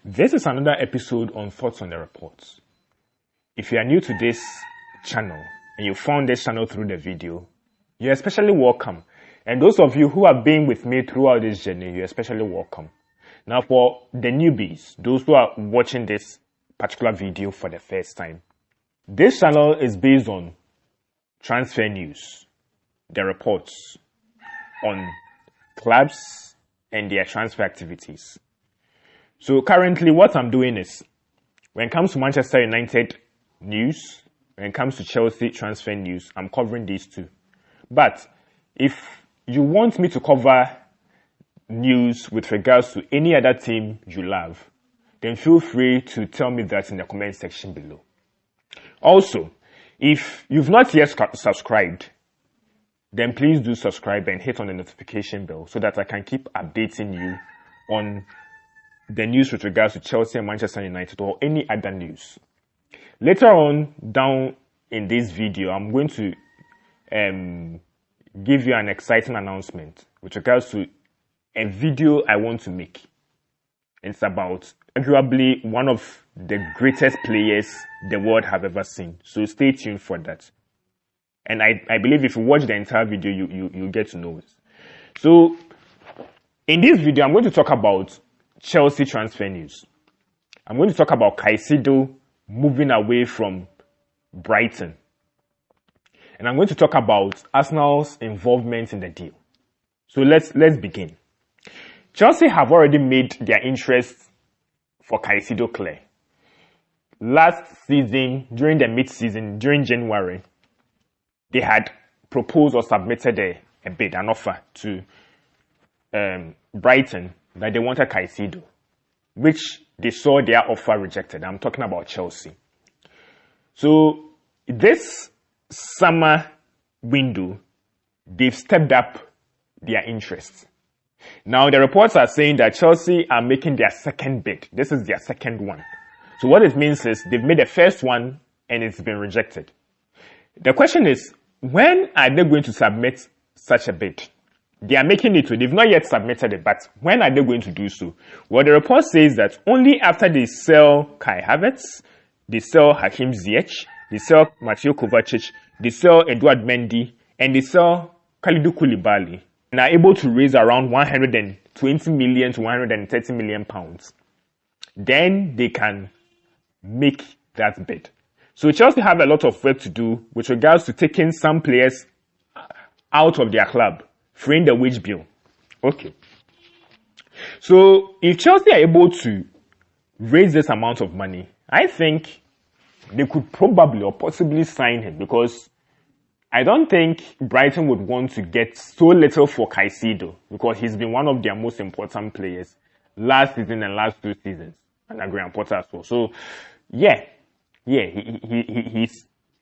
This is another episode on Thoughts on the Reports. If you are new to this channel and you found this channel through the video, you're especially welcome. And those of you who have been with me throughout this journey, you're especially welcome. Now for the newbies, those who are watching this particular video for the first time, this channel is based on transfer news, the reports on clubs and their transfer activities. So currently what I'm doing is, when it comes to Manchester United news, when it comes to Chelsea transfer news, I'm covering these two. But if you want me to cover news with regards to any other team you love, then feel free to tell me that in the comment section below. Also, if you've not yet subscribed, then please do subscribe and hit on the notification bell so that I can keep updating you on the news with regards to Chelsea and Manchester United or any other news. Later on down in this video, I'm going to give you an exciting announcement with regards to a video I want to make. It's about arguably one of the greatest players the world have ever seen. So stay tuned for that. And I believe if you watch the entire video, you'll get to know it. So in this video, I'm going to talk about Chelsea transfer news. I'm going to talk about Caicedo moving away from Brighton. And I'm going to talk about Arsenal's involvement in the deal. So let's begin. Chelsea have already made their interest for Caicedo clear. Last season, during the mid-season, during January, they had proposed or submitted a bid, an offer to Brighton that they wanted Caicedo, which they saw their offer rejected. I'm talking about Chelsea. So this summer window, they've stepped up their interest. Now the reports are saying that Chelsea are making their second bid. This is their second one. So what it means is they've made the first one and it's been rejected. The question is, when are they going to submit such a bid? They are making it, they've not yet submitted it, but when are they going to do so? Well, the report says that only after they sell Kai Havertz, they sell Hakim Ziyech, they sell Mateo Kovacic, they sell Edouard Mendy, and they sell Kalidou Koulibaly, and are able to raise around 120 million to 130 million pounds. Then they can make that bid. So Chelsea have a lot of work to do with regards to taking some players out of their club, freeing the wage bill. Okay. So if Chelsea are able to raise this amount of money, I think they could probably or possibly sign him, because I don't think Brighton would want to get so little for Caicedo, because he's been one of their most important players last season and last 2 seasons, and Graham Potter as well. So he's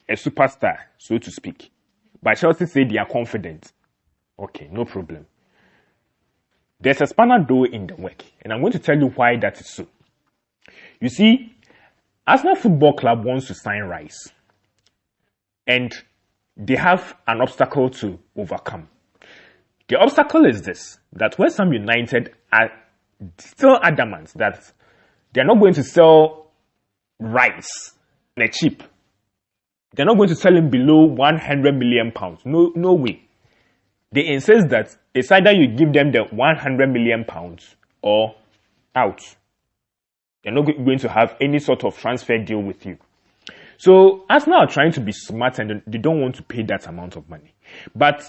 a superstar, so to speak. But Chelsea say they are confident. Okay, no problem. There's a spanner door in the work, and I'm going to tell you why that is so. You see, Arsenal Football Club wants to sign Rice, and they have an obstacle to overcome. The obstacle is this, that West Ham United are still adamant that they're not going to sell Rice on a cheap. They're not going to sell him below 100 million pounds. No way. They insist that it's either you give them the 100 million pounds or out. They're not going to have any sort of transfer deal with you. So Arsenal are trying to be smart and they don't want to pay that amount of money. But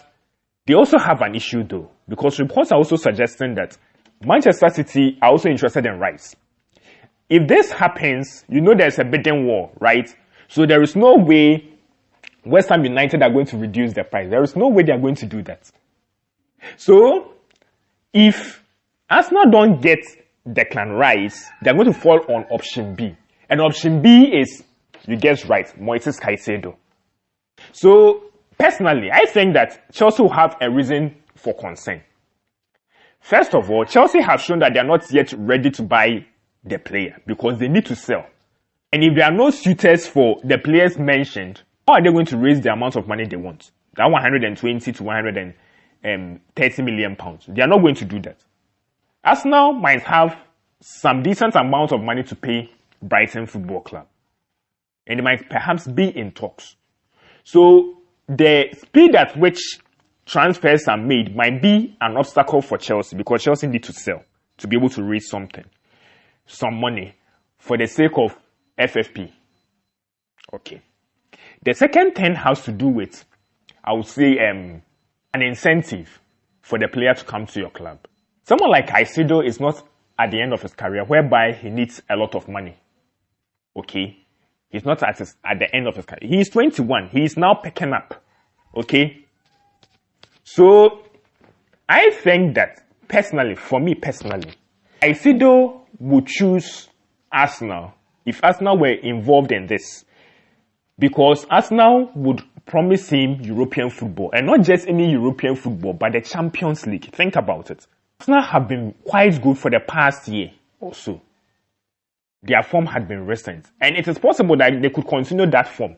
they also have an issue though, because reports are also suggesting that Manchester City are also interested in Rice. If this happens, you know there's a bidding war, right? So there is no way West Ham United are going to reduce their price. There is no way they are going to do that. So, if Arsenal don't get Declan Rice, they are going to fall on option B. And option B is, you guess right, Moises Caicedo. So, personally, I think that Chelsea will have a reason for concern. First of all, Chelsea have shown that they are not yet ready to buy the player because they need to sell. And if there are no suitors for the players mentioned, how are they going to raise the amount of money they want? That 120 to 130 million pounds. They are not going to do that. Arsenal might have some decent amount of money to pay Brighton Football Club. And they might perhaps be in talks. So the speed at which transfers are made might be an obstacle for Chelsea, because Chelsea need to sell to be able to raise some money for the sake of FFP. Okay. The second thing has to do with, I would say, an incentive for the player to come to your club. Someone like Caicedo is not at the end of his career, whereby he needs a lot of money. Okay? He's not at the end of his career. He is 21. He is now picking up. Okay? So, I think that, personally, for me personally, Caicedo would choose Arsenal if Arsenal were involved in this. Because Arsenal would promise him European football. And not just any European football, but the Champions League. Think about it. Arsenal have been quite good for the past year or so. Their form had been recent. And it is possible that they could continue that form.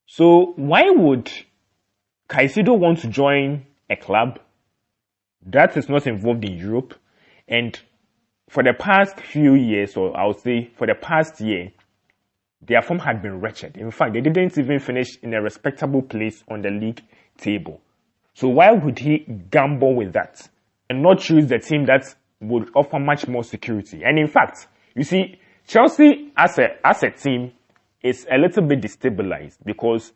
So why would Caicedo want to join a club that is not involved in Europe? And for the past few years, or I would say for the past year, their form had been wretched. In fact, they didn't even finish in a respectable place on the league table. So why would he gamble with that and not choose the team that would offer much more security? And in fact, you see, Chelsea as a team is a little bit destabilized because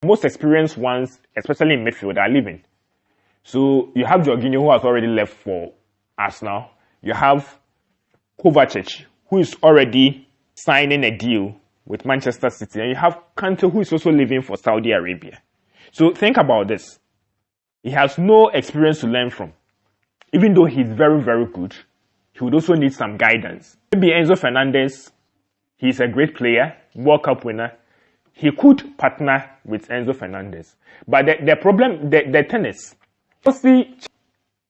most experienced ones, especially in midfield, are leaving. So you have Jorginho, who has already left for Arsenal. You have Kovacic, who is already signing a deal with Manchester City. And you have Kante, who is also leaving for Saudi Arabia. So think about this. He has no experience to learn from. Even though he's very, very good, he would also need some guidance. Maybe Enzo Fernandez, he's a great player, World Cup winner. He could partner with Enzo Fernandez. But the problem, the thing is, Chelsea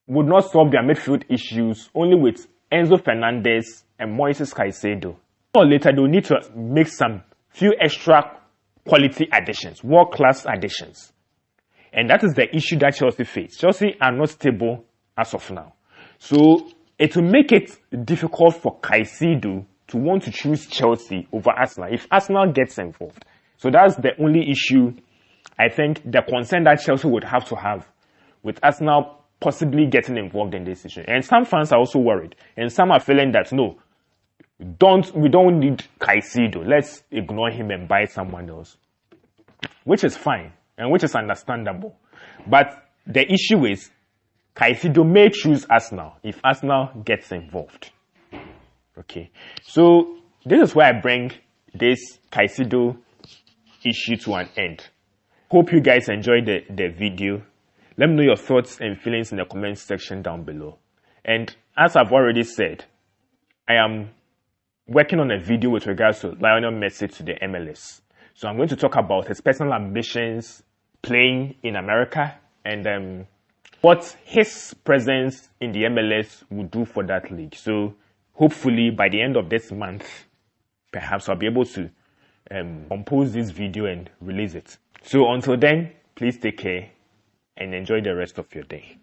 would not solve their midfield issues only with Enzo Fernandez and Moises Caicedo. Or later, they'll need to make some few extra quality additions, world-class additions. And that is the issue that Chelsea face. Chelsea are not stable as of now. So it will make it difficult for Caicedo to want to choose Chelsea over Arsenal if Arsenal gets involved. So that's the only issue, I think, the concern that Chelsea would have to have with Arsenal possibly getting involved in this issue. And some fans are also worried. And some are feeling that, no, we don't need Caicedo. Let's ignore him and buy someone else. Which is fine and which is understandable. But the issue is Caicedo may choose Arsenal if Arsenal gets involved. Okay. So this is why I bring this Caicedo issue to an end. Hope you guys enjoyed the video. Let me know your thoughts and feelings in the comment section down below. And as I've already said, I am working on a video with regards to Lionel Messi to the MLS. So I'm going to talk about his personal ambitions playing in America and what his presence in the MLS would do for that league. So hopefully by the end of this month, perhaps I'll be able to compose this video and release it. So until then, please take care and enjoy the rest of your day.